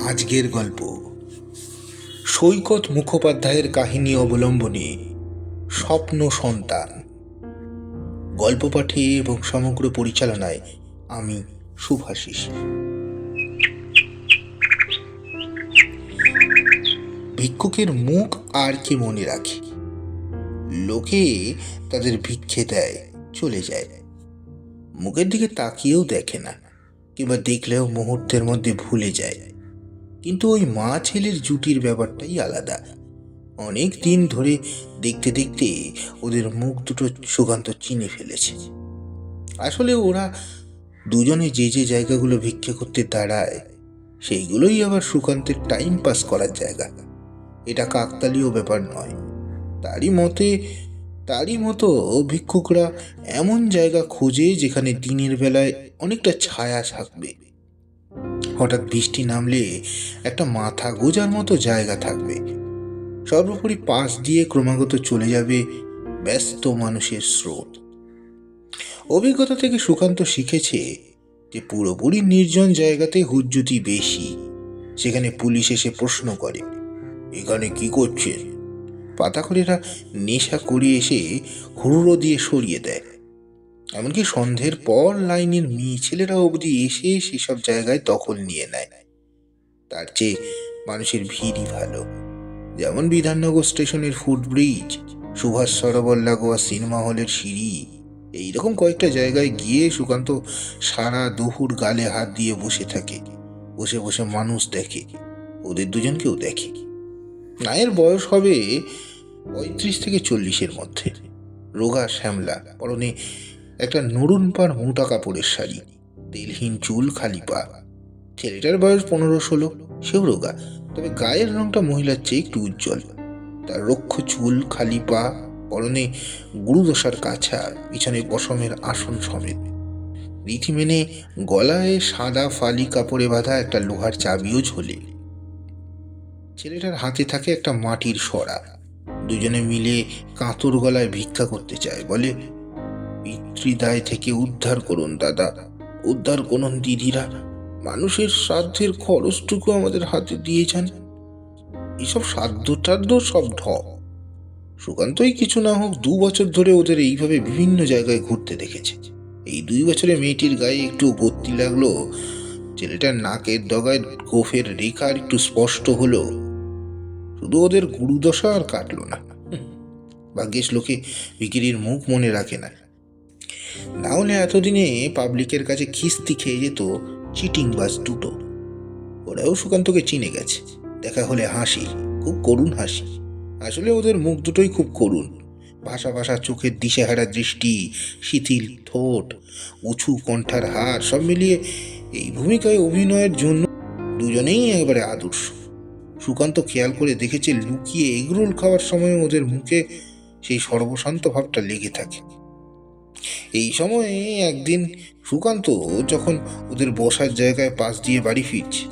আজকের গল্প সৈকত মুখোপাধ্যায়ের কাহিনী অবলম্বনে স্বপ্ন সন্তান। গল্প পাঠে এবং সমগ্র পরিচালনায় আমি শুভাশিস। ভিক্ষুকের মুখ আর কি মনে রাখে? লোকে তাদের ভিক্ষে দেয়, চলে যায়, মুখের দিকে তাকিয়েও দেখে না, কিংবা দেখলেও মুহূর্তের মধ্যে ভুলে যায়। কিন্তু ওই মা ছেলের জুটির ব্যাপারটাই আলাদা। অনেক দিন ধরে দেখতে দেখতে ওদের মুখ দুটো সুকান্ত চিনে ফেলেছে। আসলে ওরা দুজনে যে যে জায়গাগুলো ভিক্ষে করতে দাঁড়ায়, সেইগুলোই আবার সুকান্তের টাইম পাস করার জায়গা। এটা কাকতালীয় ব্যাপার নয়। তারই মতো ভিক্ষুকরা এমন জায়গা খোঁজে যেখানে দিনের বেলায় অনেকটা ছায়া থাকবে। হঠাৎ বৃষ্টি নামলে একটা মাথা গোজার মতো জায়গা থাকবে। সর্বোপরি পাশ দিয়ে ক্রমাগত চলে যাবে ব্যস্ত মানুষের স্রোত। অভিজ্ঞতা থেকে সুকান্ত শিখেছে যে পুরোপুরি নির্জন জায়গাতে হুজ্জুতি বেশি। সেখানে পুলিশ এসে প্রশ্ন করে, এখানে কি করছেন? পাতাখরেরা নেশা করে এসে হুড়ো দিয়ে সরিয়ে দেয়। এমনকি সন্ধ্যের পর লাইনের মেয়ে ছেলেরা অবধি এসে সেসব জায়গায় দখল নিয়ে নেয়। তার চেয়ে মানুষের ভিড়ই ভালো। যেমন বিধাননগর স্টেশনের ফুটব্রিজ, সুভাষ সরোবর লাগোয়া সিনেমা হলের সিঁড়ি, এইরকম কয়েকটা জায়গায় গিয়ে সুকান্ত সারা দুপুর গালে হাত দিয়ে বসে থাকে। বসে বসে মানুষ দেখে, ওদের দুজনকেও দেখে। নায়ের বয়স হবে 35 থেকে 40-এর মধ্যে। রোগা শ্যামলা, পরনে একটা নরুন পার মোটা কাপড়ের শাড়ি, তেলহীন চুল, খালি পা। ছেলেটার বয়স 15-16, সেও রোগা, তবে গায়ের রংটা মহিলার চেয়ে একটু উজ্জ্বল। তার রুক্ষ চুল, খালি পা, পরনে গুরুদশার কাছা, পিছনে পশমের আসন সমেত। রীতি মেনে গলায় সাদা ফালি কাপড়ে বাঁধা একটা লোহার চাবিও ঝোলে। ছেলেটার হাতে থাকে একটা মাটির সরা। দুজনে মিলে কাতর গলায় ভিক্ষা করতে চায়। বলে, পিতৃদায় থেকে উদ্ধার করুন দাদা, উদ্ধার করুন দিদিরা, মানুষের শ্রাদ্ধের খরচটুকু আমাদের হাতে দিয়ে যান। এসব শ্রাদ্ধ টাদ্ধ সব ঢপ। সুকান্তই কিছু না হোক 2 বছর ধরে ওদের এইভাবে বিভিন্ন জায়গায় ঘুরতে দেখেছে। এই 2 বছরে মেয়েটির গায়ে একটু গতি লাগলো, ছেলেটার নাকের ডগায় গোফের রেখা একটু স্পষ্ট হলো। শুধু ওদের গুরুদশা আর কাটলো না। ভাগ্যিস লোকে ভিখিরির মুখ মনে রাখে না, না হলে এতদিনে পাবলিকের কাছে খিস্তি খেয়ে যেত চিটিং বাস দুটো। ওরাও সুকান্তকে চিনে গেছে। দেখা হলে হাসি, খুব করুণ হাসি। আসলে ওদের মুখ দুটোই খুব করুণ। ভাষা ভাষা চোখের দিশেহারা দৃষ্টি, শিথিল ঠোঁট, উঁচু কণ্ঠার হার, সব মিলিয়ে এই ভূমিকায় অভিনয়ের জন্য দুজনেই একেবারে আদর্শ। সুকান্ত খেয়াল করে দেখেছে, লুকিয়ে এগরোল খাওয়ার সময় ওদের মুখে সেই সর্বশান্ত ভাবটা লেগে থাকে। এই সময়ে একদিন সুকান্ত যখন ওদের বসার জায়গায় পাশ দিয়ে বাড়ি ফিরছে,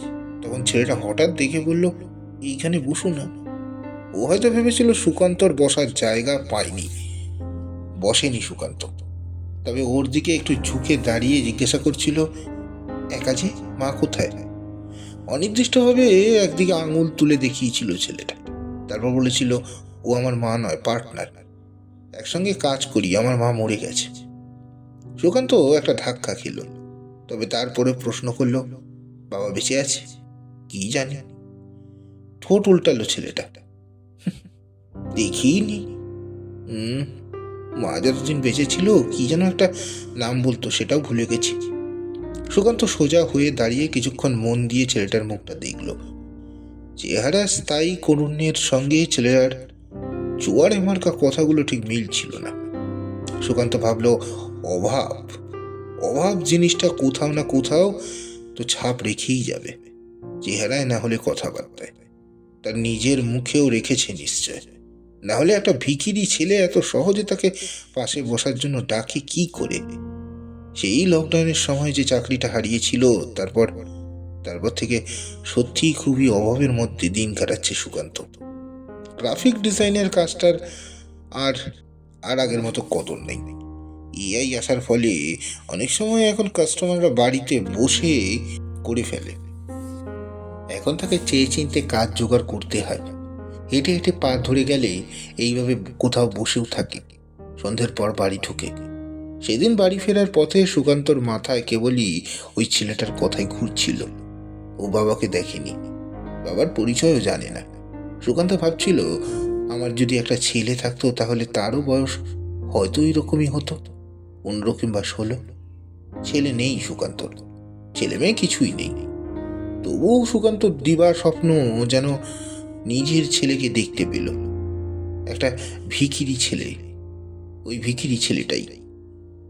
তখন ছেলেটা হঠাৎ দেখে বলল, এইখানে বসো না। ও হয়তো ভেবেছিল সুকান্তর বসার জায়গা পায়নি। বসেনি সুকান্ত, তবে ওর দিকে একটু ঝুঁকে দাঁড়িয়ে জিজ্ঞাসা করছিল, একা যে, মা কোথায়? অনির্দিষ্টভাবে একদিকে আঙুল তুলে দেখিয়েছিল ছেলেটা। তারপর বলেছিল, ও আমার মা নয়, পার্টনার, একসঙ্গে কাজ করি, আমার মা মরে গেছে। সুকান্ত একটা ধাক্কা খেল, তবে তারপরে প্রশ্ন করল, বাবা বেঁচে আছে? কি জানি। ঠোঁট উল্টালো ছেলেটা, দেখিনি। মা যতদিন বেঁচে ছিল কি যেন একটা নাম বলতো, সেটাও ভুলে গেছি। সুকান্ত সোজা হয়ে দাঁড়িয়ে কিছুক্ষণ মন দিয়ে ছেলেটার মুখটা দেখল। চেহারা স্থায়ী করুণের সঙ্গে ছেলেটার জোয়ারে মার্কা কথাগুলো ঠিক মিল ছিল না। সুকান্ত ভাবল, অভাব অভাব জিনিসটা কোথাও না কোথাও তো ছাপ রেখেই যাবে, চেহারায় না হলে কথাবার্তায়। তার নিজের মুখেও রেখেছে নিশ্চয়, না হলে একটা ভিখিরি ছেলে এত সহজে তাকে পাশে বসার জন্য ডাকে কি করে? সেই লকডাউনের সময় যে চাকরিটা হারিয়েছিল, তারপর থেকে সত্যি খুবই অভাবের মধ্যে দিন কাটাচ্ছে সুকান্ত। গ্রাফিক ডিজাইনের কাজটার আর আগের মতো কদর নেই। এআই আসার ফলে অনেক সময় এখন কাস্টমাররা বাড়িতে বসে করে ফেলে। এখন তাকে চেয়ে চিনতে কাজ জোগাড় করতে হয়। হেঁটে হেঁটে পা ধরে গেলে এইভাবে কোথাও বসেও থাকে। সন্ধ্যের পর বাড়ি ঢুকে। সেদিন বাড়ি ফেরার পথে সুকান্তর মাথায় কেবলই ওই ছেলেটার কথাই ঘুরছিল। ও বাবাকে দেখেনি, বাবার পরিচয়ও জানে না। সুকান্ত ভাবছিল, আমার যদি একটা ছেলে থাকতো তাহলে তারও বয়স হয়তো এরকমই হতো, 15 কিংবা 16। ছেলে নেই সুকান্তর, ছেলে মেয়ে কিছুই নেই। তবুও সুকান্ত দিবা স্বপ্ন যেন নিজের ছেলেকে দেখতে পেল। একটা ভিখিরি ছেলে, ওই ভিখিরি ছেলেটাই।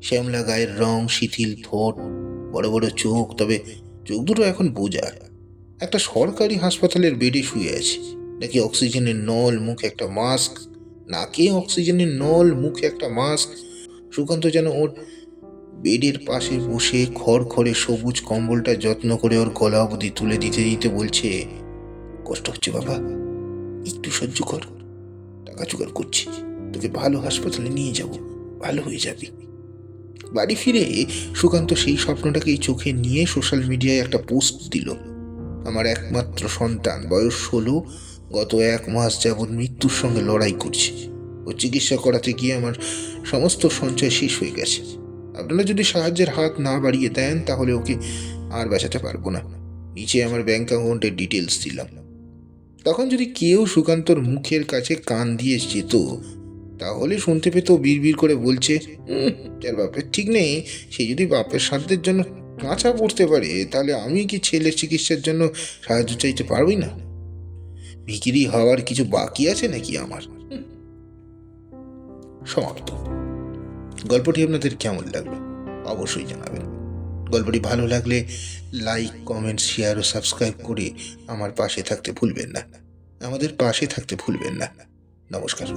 শ্যামলা গায়ের রং, শিথিল ঠোঁট, বড় বড় চোখ, তবে চোখ দুটো এখন বোঝা। একটা সরকারি হাসপাতালের বেডে শুয়ে আছে, নাকি অক্সিজেনের নল, মুখে একটা মাস্ক। নাকে অক্সিজেনের নল, মুখে একটা মাস্ক। সুকান্ত যেন ওর বেডের পাশে বসে খড়খড়ে সবুজ কম্বলটা যত্ন করে ওর গলা অবধি তুলে দিতে দিতে বলছে, কষ্ট হচ্ছে বাবা, একটু সহ্য কর, টাকা জোগাড় করছি, তোকে ভালো হাসপাতালে নিয়ে যাব, ভালো হয়ে যাবি। বাড়ি ফিরে সুকান্ত সেই স্বপ্নটাকেই চোখে নিয়ে সোশ্যাল মিডিয়ায় একটা পোস্ট দিল। আমার একমাত্র সন্তান, বয়স 16, গত 1 মাস যাবৎ মৃত্যুর সঙ্গে লড়াই করছে। ও চিকিৎসা করাতে গিয়ে আমার সমস্ত সঞ্চয় শেষ হয়ে গেছে। আপনারা যদি সাহায্যের হাত না বাড়িয়ে দেন তাহলে ওকে আর বাঁচাতে পারবো না। নিচে আমার ব্যাংক অ্যাকাউন্টের ডিটেলস দিলাম। তখন যদি কেউ সুকান্তর মুখের কাছে কান দিয়ে যেত তাহলে শুনতে পেত বিড়বিড় করে বলছে, যার বাপের ঠিক নেই সে যদি বাপের সাধ্যের জন্য কাঁচা পড়তে পারে, তাহলে আমি কি ছেলের চিকিৎসার জন্য সাহায্য চাইতে পারবই না? ভিখিরি হওয়ার কিছু বাকি আছে নাকি আমার? সমাপ্ত। গল্পটি আপনাদের কেমন লাগলো অবশ্যই জানাবেন। গল্পটি ভালো লাগলে লাইক, কমেন্ট, শেয়ার ও সাবস্ক্রাইব করে আমার পাশে থাকতে ভুলবেন না, আমাদের পাশে থাকতে ভুলবেন না। নমস্কার।